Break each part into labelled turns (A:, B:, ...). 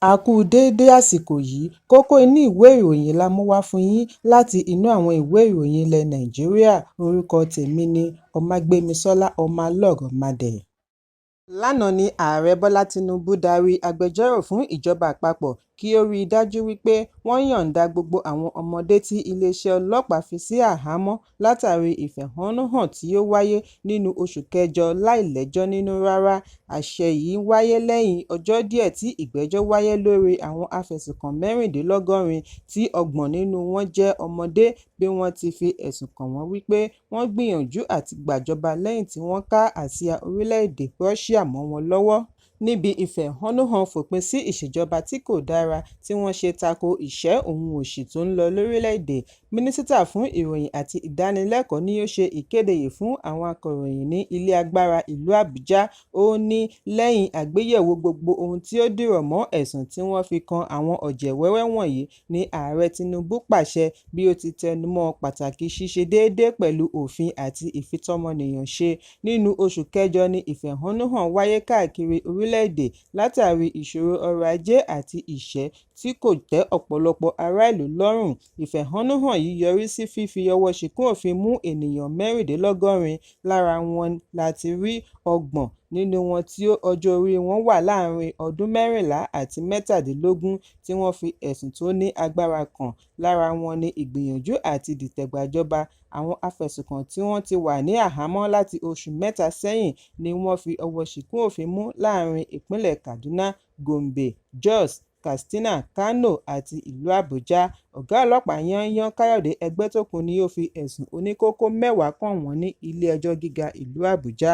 A: A kú déédé àsìkò yìí, kókó inú ìwé ìròyìn la mú wá fún yín láti inú àwọn ìwé ìròyìn ilẹ̀ Nàìjíríà. Orúkọ tèmi ni Ọmágbémisọ́lá Ọmọlọ́rọ̀mádé. Lánàá ni Ààrẹ Bọ́lá Tinubu darí agbẹjọ́rò fún ìjọba àpapọ̀ kí ó rí i dájú wípé wọ́n yọ̀ǹda gbogbo àwọn ọmọdé tí iléeṣẹ́ ọlọ́pàá fi sí àhámọ́ látàrí ìfẹ̀hónúhàn tí ó wáyé nínú oṣù kẹjọ láìlẹ́jọ́ nínú rárá. Àṣẹ yìí wáyé lẹ́yìn ọjọ́ díẹ̀ tí ìgbẹ́jọ́ wáyé lórí àwọn afẹ̀sùnkàn 76 tí 30 nínú wọn jẹ́ ọmọdé bí wọ́n ti fi ẹ̀sùn kàn wọ́n wípé wọ́n gbìyànjú àti gbàjọba lẹ́yìn tí wọ́n ká àsíá orílẹ̀-èdè Russia mọ́ wọn lọ́wọ́. Níbi ìfẹ̀hónúhàn fòpin sí ìṣèjọba tí kò dára tí wọ́n ṣe tako ìṣẹ́ òun òṣì tó ń lọ lórílẹ̀-èdè, Mínísítà fún ìròyìn àti ìdánilẹ́kọ̀ọ́ ni ó ṣe ìkéde yìí fún àwọn akọ̀ròyìn ní ilé agbára ìlú Àbújá. Ó ní lẹ́yìn àgbéyẹ̀wò gbogbo ohun tí ó dìrọ̀ mọ́ ẹ̀sùn tí wọ́n fi kan àwọn ọ̀jẹ̀wẹ́wẹ́ wọ̀nyí ni Ààrẹ Tinubu pàṣẹ bí ó ti tẹnumọ́ pàtàkì ṣíṣe déédé pẹ̀lú òfin àti ìfitọ́mọnìyàn ṣe. Nínú oṣù kẹjọ ni ìfẹ̀hónúhàn wáyé káàkiri orílẹ̀-èdè látàrí ìṣòro ọrọ̀ ajé àti ìṣẹ́ tí kò tẹ́ ọ̀pọ̀lọpọ̀ ará ìlú lọ́rùn. Ìfẹ̀hónúhàn yìí yọrí sí fífi ọwọ́ ṣìkún òfin mú ènìyàn 76, lára wọn láti rí 30 nínú wọn tí ọjọ́ orí wọn wà láàárín ọdún 14 àti 17 tí wọ́n fi ẹ̀sùn tó ní agbára kàn. Lára wọn ni ìgbìyànjú àti dìtẹ̀gbàjọba. Àwọn afẹ̀sùnkàn tí wọ́n ti wà ní àhámọ́ láti oṣù 3 sẹ́yìn ni wọ́n fi ọwọ́ ṣìkún òfin mú láàárín ìpínlẹ̀ Kaduna, Gombe, Jos, Katsina, Kano àti ìlú Àbújá. Ọ̀gá ọlọ́pàá yányán Káyọ̀dé Ẹgbẹ́tókun ni ó fi ẹ̀sùn oníkókó 10 kàn wọ́n ní ilé-ẹjọ́ gíga ìlú Àbújá.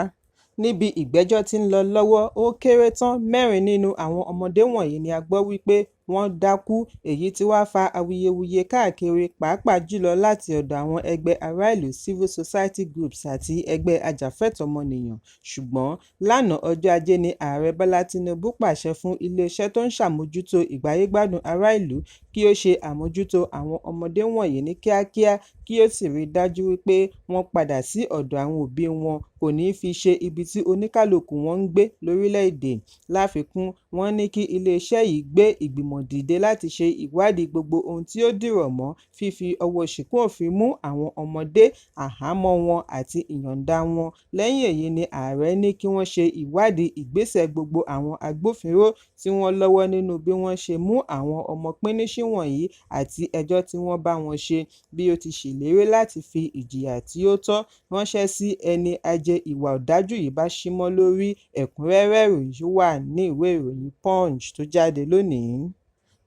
A: Níbi ìgbẹ́jọ́ tí ń lọ lọ́wọ́, ó kéré tán 4 nínú àwọn ọmọdé wọ̀nyí ni a gbọ́ wípé wọ́n dákú, èyí tí wá fa awuyewuye káàkiri pàápàá jùlọ láti ọ̀dọ̀ àwọn ẹgbẹ́ ará ìlú, civil society groups àti ẹgbẹ́ ajàfẹ́tọ̀ọ́-ọmọnìyàn. Ṣùgbọ́n lánàá ọjọ́ Ajé ni Ààrẹ Bọ́lá Tinubu pàṣẹ fún iléeṣẹ́ tó ń ṣàmójútó ìgbáyégbádùn ará ìlú kí ó ṣe àmójútó àwọn ọmọdé wọ̀nyí ní kíákíá kí ó sì rí i dájú wípé wọ́n padà sí ọ̀dọ̀ àwọn òbí wọn, kò ní í fi ṣe ibi tí oníkálukú wọn ń gbé lórílẹ̀-èdè. Láfikún, wọ́n ní kí iléeṣẹ́ yìí gbé ìgbìmọ̀ dìde láti ṣe ìwádìí gbogbo ohun tí ó dìrọ̀ mọ́ fífi ọwọ́ ṣìkún òfin mú àwọn ọmọdé, àhámọ́ wọn àti ìyọ̀ǹda wọn. Lẹ́yìn èyí ni Ààrẹ ní kí wọ́n ṣe ìwádìí ìgbésẹ̀ gbogbo àwọn agbófinró tí wọ́n lọ́wọ́ nínú bí wọ́n ṣe mú àwọn ọmọ píníṣín wọ̀nyí àti ẹjọ́ tí wọ́n bá wọn ṣe, bí ó ti ṣèlérí láti fi ìjìyà tí ó tọ́ ránṣẹ́ sí ẹni ajé ìwà ọ̀dájú yìí bá ṣímọ́ lórí. Ẹ̀kúnrẹ́rẹ́ ìròyìn wà ní ìwé ìròyìn Punch tó jáde lónìí.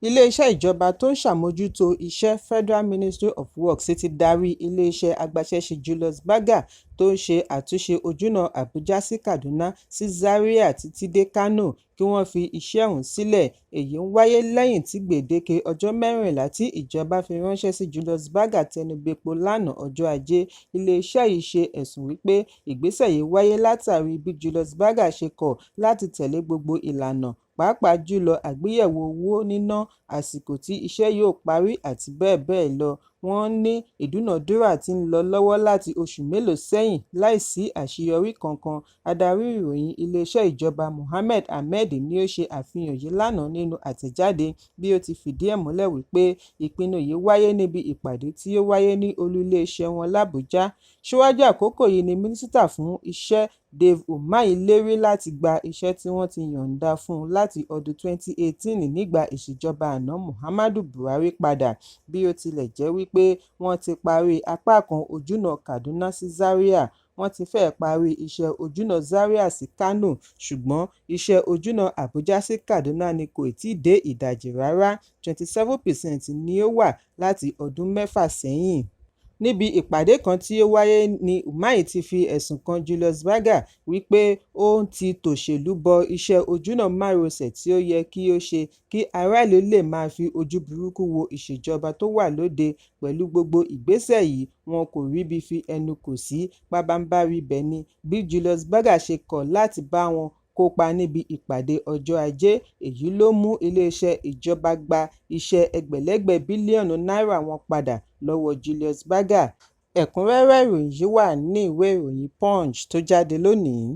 A: Ilé-iṣẹ́ ìjọba tó ń ṣàmójútó iṣẹ́ Federal Ministry of Works ti darí ilé-iṣẹ́ agbaṣẹ́ṣe Julius Berger tó ń ṣe àtúnṣe ojúnà Àbújá sí Kaduna sí Zaria títí dé Kano kí wọ́n fi iṣẹ́ ọ̀hún sílẹ̀. Èyí ń wáyé lẹ́yìn tí gbèdéke ọjọ́ 14 tí ìjọba fi ránṣẹ́ sí Julius Berger tẹnubẹ́po lánàá ọjọ́ Ajé. Ilé-iṣẹ́ yìí ṣe ẹ̀sùn wípé ìgbésẹ̀ yìí wáyé látàrí bí Julius Berger ṣe kọ̀ láti tẹ̀lé gbogbo ìlànà, pàápàá jùlọ àgbéyẹ̀wò owó níná, àsìkò tí iṣẹ́ yóò parí àti bẹ́ẹ̀ bẹ́ẹ̀ lọ. Wọ́n ní ìdúnàdúrà tí ń lọ lọ́wọ́ láti oṣù mélòó sẹ́yìn láìsí àṣeyọrí kankan. Adarí ìròyìn iléeṣẹ́ ìjọba Mohammed Ahmed ni ó ṣe àfihàn yìí lánàá nínú àtẹ̀jáde, bí ó ti fìdí ẹ̀ múlẹ̀ wípé ìpinnu yìí wáyé níbi ìpàdé tí ó wáyé ní olú iléeṣẹ́ wọn l'Àbújá. Síwájú àkókò yìí ni Mínísítà fún Iṣẹ́ Dave Umahi lérí láti gba iṣẹ́ tí wọ́n ti yọ̀ǹda fún un láti ọdún 2018 nígbà ìṣèjọba àná Muhammadu Buhari padà, bí ó tilẹ̀ jẹ́ wípé wọ́n ti parí apá kan ojúnà Kaduna sí Zaria. Wọ́n ti fẹ́ẹ̀ parí iṣẹ́ ojúnà Zaria sí Kano, ṣùgbọ́n iṣẹ́ ojúnà Àbújá sí Kaduna ni kò tíì dé ìdajì rárá, 27% ni ó wà láti ọdún 6 sẹ́yìn. Níbi ìpàdé kan tí ó wáyé ni Umahi ti fi ẹ̀sùn kan Julius Berger wípé ó ti tòṣèlú bọ iṣẹ́ ojúnà márosẹ̀ tí ó yẹ kí ó ṣe kí aráàlú lè máa fi ojú burúkú wo ìṣèjọba tó wà lóde. Pẹ̀lú gbogbo ìgbésẹ̀ yìí, wọn kò ríbi fi ẹnu kò sí. Pabambarì ibẹ̀ ni bí Julius Berger ṣe kọ̀ láti bá wọn kópa níbi ìpàdé ọjọ́ Ajé. Èyí ló mú iléeṣẹ́ ìjọba gba iṣẹ́ ẹgbẹ̀lẹ́gbẹ̀ bílíọ̀nù náírà wọn padà lọ́wọ́ Julius Berger. Ẹ̀kúnrẹ́rẹ́ ìròyìn yìí wà ní ìwé ìròyìn Punch tó jáde lónìí.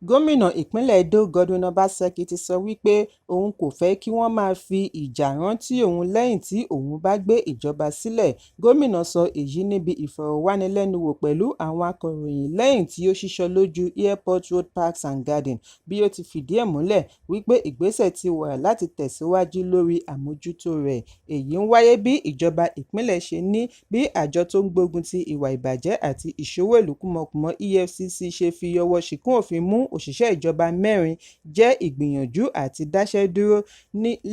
A: Gómìnà ìpínlẹ̀ Edo Godwin Obaseki ti sọ wípé òun kò fẹ́ kí wọ́n máa fi ìjà rántí òun lẹ́yìn tí òun bá gbé ìjọba sílẹ̀. Gómìnà sọ èyí níbi ìfọ̀rọ̀wánilẹ́nuwò pẹ̀lú àwọn akọ̀ròyìn lẹ́yìn tí ó ṣíṣọ lójú Airport Road Parks and Garden bí ó ti fìdí ẹ̀ múlẹ̀ wípé ìgbésẹ̀ ti wà láti tẹ̀síwájú lórí àmójútó rẹ̀. Èyí ń wáyé bí ìjọba ìpínlẹ̀ ṣe ní bí àjọ tó ń gbógun ti ìwà ìbàjẹ́ àti ìṣòwò ìlú kúmọkùmọ EFCC ṣe fi ọwọ́ ṣìkún òfin mú òṣìṣẹ́ ìjọba 4 jẹ́ ìgbìyànjú àti dáṣẹ́ dúró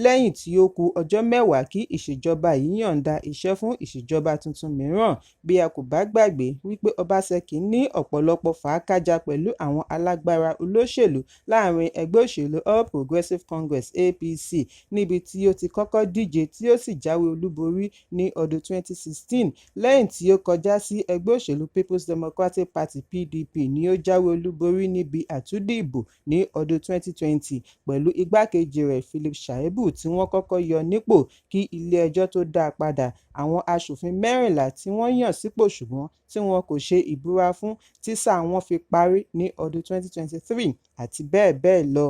A: lẹ́yìn tí ó kù ọjọ́ 10 kí ìṣèjọba yìí yọ̀ǹda iṣẹ́ fún ìṣèjọba tuntun mìíràn. Bí a kò bá gbàgbé wípé Obaseki ní ọ̀pọ̀lọpọ̀ fàákájà pẹ̀lú àwọn alágbára olóṣèlú láàrin ẹgbẹ́ òṣèlú All Progressives Congress APC níbi tí ó ti kọ́kọ́ díje tí ó sì jáwé olúborí ní ọdún 2016 lẹ́yìn tí ó kọjá sí ẹgbẹ́ òṣèlú People's Democratic Party PDP ni ó jáwé olúborí níbi àtúndìbò ní ọdún 2020 pẹ̀lú igbákejì rẹ̀ Philip Shaibu tí wọ́n kọ́kọ́ yọ nípò kí ilé-ẹjọ́ tó dá a padà. Àwọn aṣòfin 14 tí wọ́n yàn sípò ṣùgbọ́n tí wọn kò ṣe ìbúra fún tí sáà wọn fi parí ní ọdún 2023 àti bẹ́ẹ̀ bẹ́ẹ̀ lọ.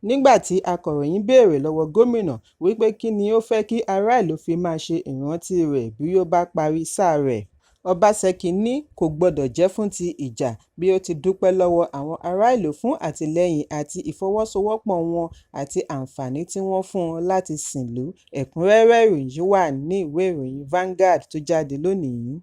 A: Nígbà tí akọ̀ròyìn béèrè lọ́wọ́ gómìnà wípé kí ni ó fẹ́ kí ará ìlú fi máa ṣe ìrántí rẹ̀ bí ó bá parí sáà rẹ̀, Obaseki ní kò gbọdọ̀ jẹ́ fún ti ìjà bí ó ti dúpẹ́ lọ́wọ́ àwọn ará ìlú fún àtìlẹ́yìn àti ìfọwọ́sowọ́pọ̀ wọn àti àǹfààní tí wọ́n fún un láti sìnlú. Ẹ̀kúnrẹ́rẹ́ ìròyìn wà ní ìwé ìròyìn Vanguard tó jáde lónìí.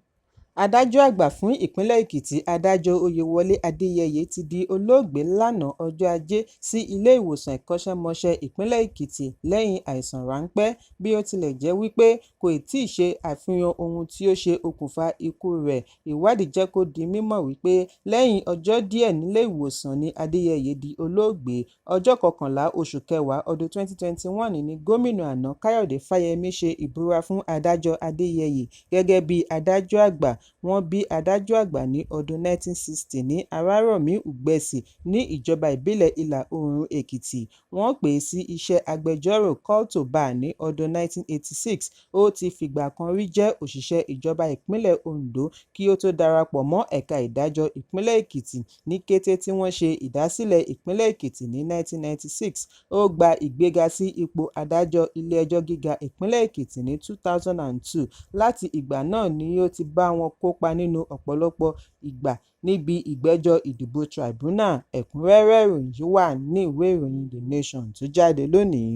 A: Adájọ́ àgbà fún ìpínlẹ̀ Èkìtì Adájọ́ Oyèwọlé Adéyẹyè ti di olóògbé lánàá ọjọ́ Ajé sí ilé ìwòsàn ìkọ́ṣẹ́mọṣẹ́ ìpínlẹ̀ Èkìtì lẹ́yìn àìsàn ráńpẹ́ bí ó tilẹ̀ jẹ́ wípé kò tíì ṣe àfihàn ohun tí ó ṣe okùnfà ikú rẹ̀. Ìwádìí jẹ́ kó di mímọ̀ wípé lẹ́yìn ọjọ́ díẹ̀ nílé ìwòsàn ni Adéyẹyè di olóògbé. Ọjọ́ 11 oṣù kẹwàá ọdún 2021 ni gómìnà àná Káyọ̀dé Fáyẹmí ṣe ìbúra fún Adájọ́ Adéyẹyè gẹ́gẹ́ bí adájọ́ àgbà. Wọ́n bí adájọ́ àgbà ní ọdún 1960 ní Arárọ̀mí Ùgbẹ̀sì ní ìjọba ìbílẹ̀ Ìlà Oòrùn Èkìtì. Wọ́n pè é sí iṣẹ́ agbẹjọ́rò call to bar ní ọdún 1986. Ó ti fìgbà kan rí jẹ́ òṣìṣẹ́ ìjọba ìpínlẹ̀ Ondo kí ó tó darapọ̀ mọ́ ẹ̀ka ìdájọ́ ìpínlẹ̀ Èkìtì. Ní kété tí wọ́n ṣe ìdásílẹ̀ ìpínlẹ̀ Èkìtì ní 1996, ó gba ìgbéga sí ipò adájọ́ ilé-ẹjọ́ gíga ìpínlẹ̀ Èkìtì ní 2002. Láti ìgbà náà ni ó ti bá wọn kópa nínú ọ̀pọ̀lọpọ̀ ìgbà níbi ìgbẹ́jọ́ ìdìbò tribunal. Ẹ̀kúnrẹ́rẹ́ ìròyìn wà ní ìwé ìròyìn The Nation tó jáde lónìí.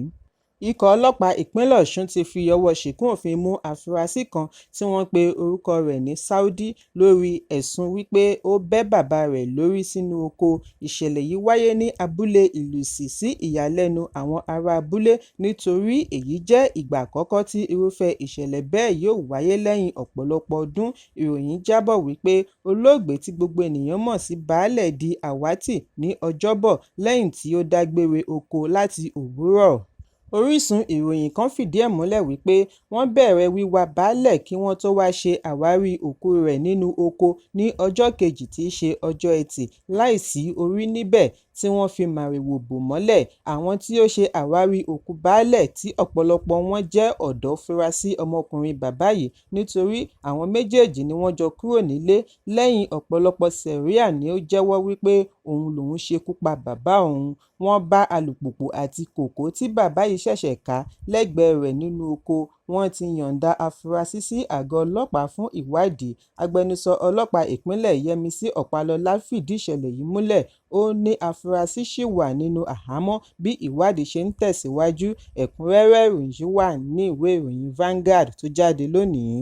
A: Ikọ̀ ọlọ́pàá ìpínlẹ̀ Ọ̀ṣun ti fi ọwọ́ ṣìkún òfin mú afurasí kan tí wọ́n pe orúkọ rẹ̀ ní Saudi lórí ẹ̀sùn wípé ó bẹ́ bàbá rẹ̀ lórí sínú oko. Ìṣẹ̀lẹ̀ yìí wáyé ní abúlé Ìlúsì sí ìyàlẹ́nu àwọn ará abúlé nítorí èyí jẹ́ ìgbà àkọ́kọ́ tí irúfẹ́ ìṣẹ̀lẹ̀ bẹ́ẹ̀ yóò wáyé lẹ́yìn ọ̀pọ̀lọpọ̀ ọdún. Ìròyìn jábọ̀ wípé olóògbé tí gbogbo ènìyàn mọ̀ sí Baálẹ̀ di àwátì ní Ọjọ́bọ̀ lẹ́yìn tí ó dágbére oko láti òwúrọ̀. Orísun ìròyìn kan fìdí ẹ̀ múlẹ̀ wípé wọ́n bẹ̀rẹ̀ wíwá Baálẹ̀ kí wọ́n tó wá ṣe àwárí òkú rẹ̀ nínú oko ní ọjọ́ kejì tí í ṣe ọjọ́ Ẹtì láìsí orí níbẹ̀ tí wọ́n fi màrìwò bò mọ́lẹ̀. Àwọn tí ó ṣe àwárí òkú Baálẹ̀ tí ọ̀pọ̀lọpọ̀ wọn jẹ́ ọ̀dọ́ fura sí ọmọkùnrin bàbá yìí nítorí àwọn méjèèjì ni wọ́n jọ kúrò nílé. Lẹ́yìn ọ̀pọ̀lọpọ̀ sẹ̀ríà ni ó jẹ́wọ́ wípé òun lòun ṣekú pa bàbá òun. Wọ́n bá alùpùpù àti kòkó tí bàbá yìí ṣẹ̀ṣẹ̀ ká lẹ́gbẹ̀ẹ́ rẹ̀ nínú oko. Wọ́n ti yọ̀ǹda afurasí sí àgọ́ ọlọ́pàá fún ìwádìí. Agbẹnusọ ọlọ́pàá ìpínlẹ̀ Yẹmisí Ọ̀pálọ́lá fìdí ìṣẹ̀lẹ̀ yìí múlẹ̀. Ó ní afurasí ṣì wà nínú àhámọ́ bí ìwádìí ṣe ń tẹ̀síwájú. Ẹ̀kúnrẹ́rẹ́ ìròyìn wà ní ìwé ìròyìn Vanguard tó jáde lónìí.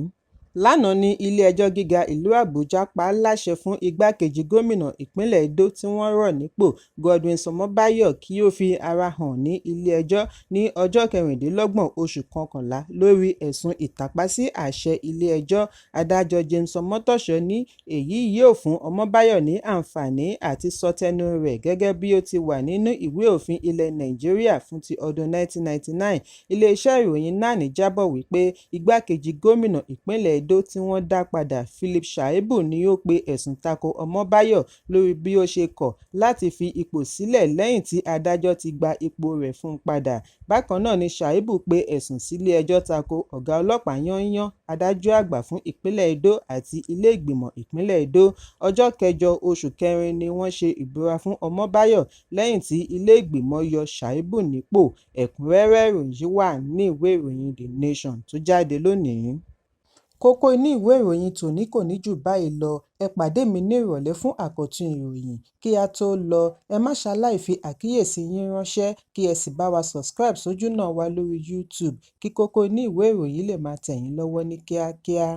A: Lánàá ní ilé-ẹjọ́ gíga ìlú Àbújá pa á láṣẹ fún igbákejì gómìnà ìpínlẹ̀ Edo tí wọ́n rọ̀ nípò Godwin Somobayọ kí ó fi ara hàn ní ilé-ẹjọ́ ní ọjọ́ 26 oṣù kọkànlá lórí ẹ̀sùn ìtàpá sí àṣẹ ilé-ẹjọ́. Adájọ́ James Omotosho ní èyí yóò fún Ọmọbáyọ ní àǹfààní àti sọtẹnu rẹ̀ gẹ́gẹ́ bí ó ti wà nínú ìwé òfin ilẹ̀ Nàìjíríà fún ti ọdún 1999. Iléeṣẹ́ ìròyìn náà ní jábọ̀ wípé igbákejì gómìnà ìpínlẹ̀ Edo tí wọ́n dá padà. Philip Shaibu ni ó pe ẹ̀sùn tako Ọmọbáyọ̀ lórí bí ó ṣe kọ̀ láti fi ipò sílẹ̀ lẹ́yìn tí adájọ́ ti gba ipò rẹ̀ fún un padà. Bákan náà ni Shaibu pe ẹ̀sùn sílé ẹjọ́ tako ọ̀gá ọlọ́pàá yányán, adájọ́ àgbà fún ìpínlẹ̀ Edo àti ilé ìgbìmọ̀ ìpínlẹ̀ Edo. Ọjọ́ 8 oṣù kẹrin ni wọ́n ṣe ìbúra fún Ọmọbáyọ̀ lẹ́yìn tí ilé ìgbìmọ̀ yọ Shaibu nípò. Ẹ̀kúnrẹ́rẹ́ ìròyìn wà ní ìwé ìròyìn The Nation tó jáde lónìí. Kókó inú ìwé ìròyìn tòní kò ní jù báyìí lọ. Ẹ pàdé mi ní ìrọ̀lẹ́ fún àkọ́tún ìròyìn. Kí a tó lọ, ẹ má ṣaláì fi àkíyèsí yín ránṣẹ́ kí ẹ sì bá wa subscribe sójú náà wa lórí YouTube kí kókó inú ìwé ìròyìn lè máa tẹ̀ yín lọ́wọ́ ní kíákíá.